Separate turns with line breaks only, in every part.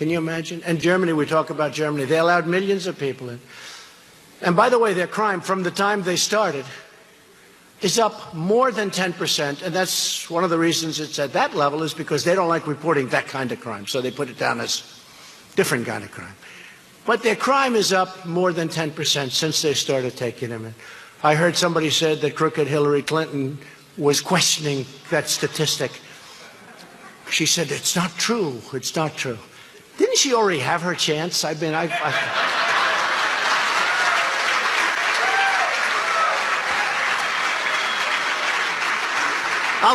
Can you imagine? And Germany, we talk about Germany. They allowed millions of people in. And by the way, their crime from the time they started is up more than 10%. And that's one of the reasons it's at that level, is because they don't like reporting that kind of crime. So they put it down as different kind of crime. But their crime is up more than 10% since they started taking them in. I heard somebody said that crooked Hillary Clinton was questioning that statistic. She said, it's not true. It's not true. Didn't she already have her chance? I'll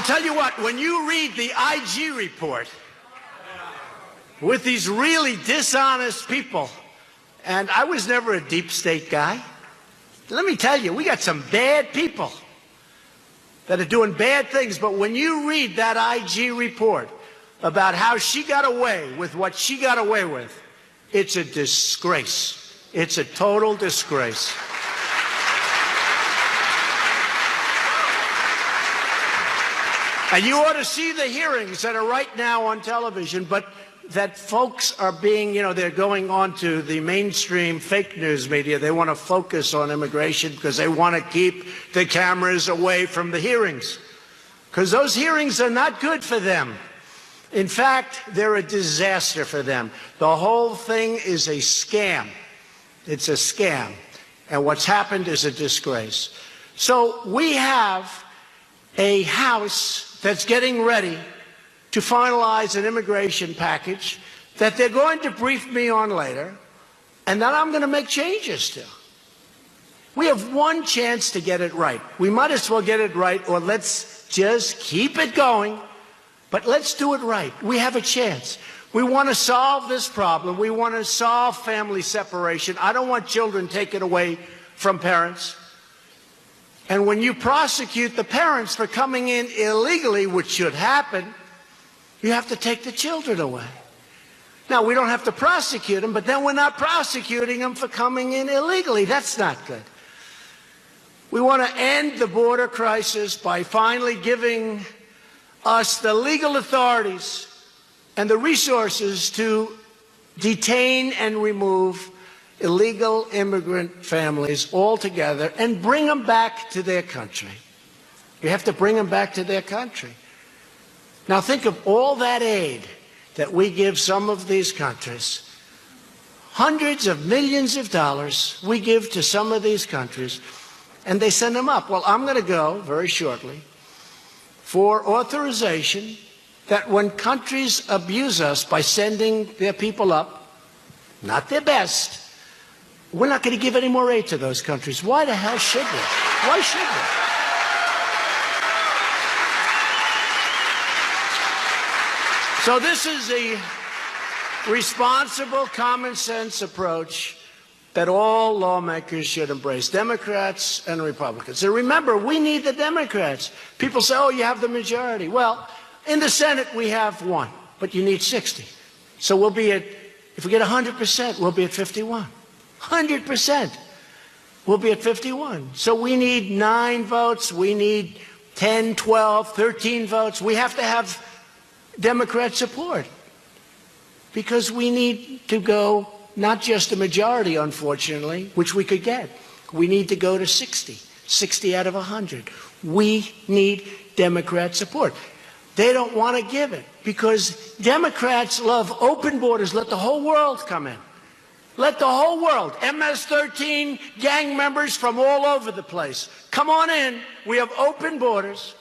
tell you what, when you read the IG report with these really dishonest people, and I was never a deep state guy, let me tell you, we got some bad people that are doing bad things, but when you read that IG report about how she got away with what she got away with, it's a disgrace. It's a total disgrace. And you ought to see the hearings that are right now on television, but that folks are being, they're going on to the mainstream fake news media. They want to focus on immigration because they want to keep the cameras away from the hearings, because those hearings are not good for them. In fact, they're a disaster for them. The whole thing is a scam. It's a scam. And what's happened is a disgrace. So we have a House that's getting ready to finalize an immigration package that they're going to brief me on later, and that I'm going to make changes to. We have one chance to get it right. We might as well get it right, or let's just keep it going, but let's do it right. We have a chance. We want to solve this problem. We want to solve family separation. I don't want children taken away from parents. And when you prosecute the parents for coming in illegally, which should happen, you have to take the children away. Now, we don't have to prosecute them, but then we're not prosecuting them for coming in illegally. That's not good. We want to end the border crisis by finally giving us the legal authorities and the resources to detain and remove illegal immigrant families altogether and bring them back to their country. You have to bring them back to their country. Now think of all that aid that we give some of these countries. Hundreds of millions of dollars we give to some of these countries, and they send them up. Well, I'm going to go very shortly for authorization that when countries abuse us by sending their people up, not their best, we're not going to give any more aid to those countries. Why the hell should we? Why should we? So this is a responsible, common-sense approach that all lawmakers should embrace, Democrats and Republicans. And remember, we need the Democrats. People say, oh, you have the majority. Well, in the Senate, we have one, but you need 60. So we'll be at, if we get 100%, we'll be at 51. 100%, we'll be at 51. So we need 9 votes. We need 10, 12, 13 votes. We have to have Democrat support, because we need to go not just a majority, unfortunately, which we could get. We need to go to 60 out of 100. We need Democrat support. They don't want to give it because Democrats love open borders. Let the whole world come in. Let the whole world, MS-13 gang members from all over the place, come on in. We have open borders.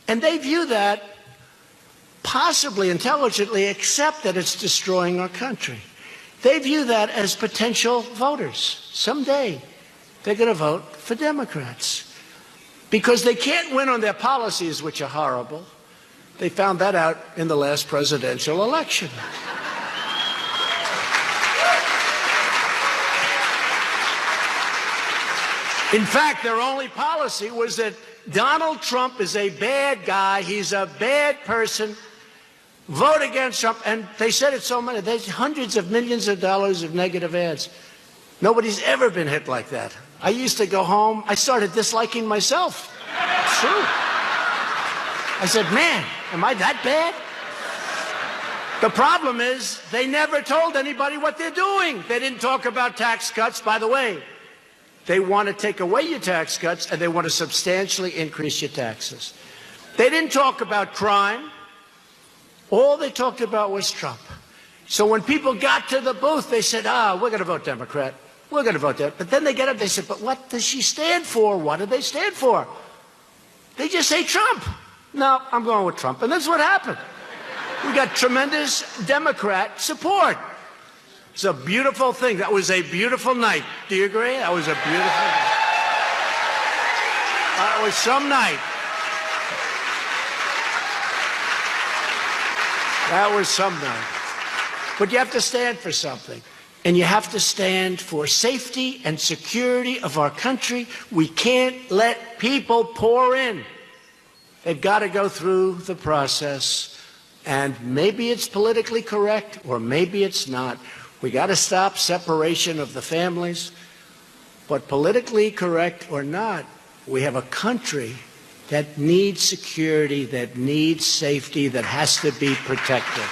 And they view that, possibly intelligently, accept that it's destroying our country. They view that as potential voters. Someday, they're going to vote for Democrats because they can't win on their policies, which are horrible. They found that out in the last presidential election. In fact, their only policy was that Donald Trump is a bad guy. He's a bad person. Vote against Trump. And they said it so many. There's hundreds of millions of dollars of negative ads. Nobody's ever been hit like that. I used to go home. I started disliking myself. It's true. I said, man, am I that bad? The problem is they never told anybody what they're doing. They didn't talk about tax cuts. By the way, they want to take away your tax cuts, and they want to substantially increase your taxes. They didn't talk about crime. All they talked about was Trump. So when people got to the booth, they said, we're going to vote Democrat. We're going to vote Democrat. But then they get up, they said, but what does she stand for? What do they stand for? They just say Trump. No, I'm going with Trump. And that's what happened. We got tremendous Democrat support. It's a beautiful thing. That was a beautiful night. Do you agree? That was a beautiful night. That was some night. That was some night. But you have to stand for something. And you have to stand for safety and security of our country. We can't let people pour in. They've got to go through the process. And maybe it's politically correct, or maybe it's not. We got to stop separation of the families. But politically correct or not, we have a country that needs security, that needs safety, that has to be protected.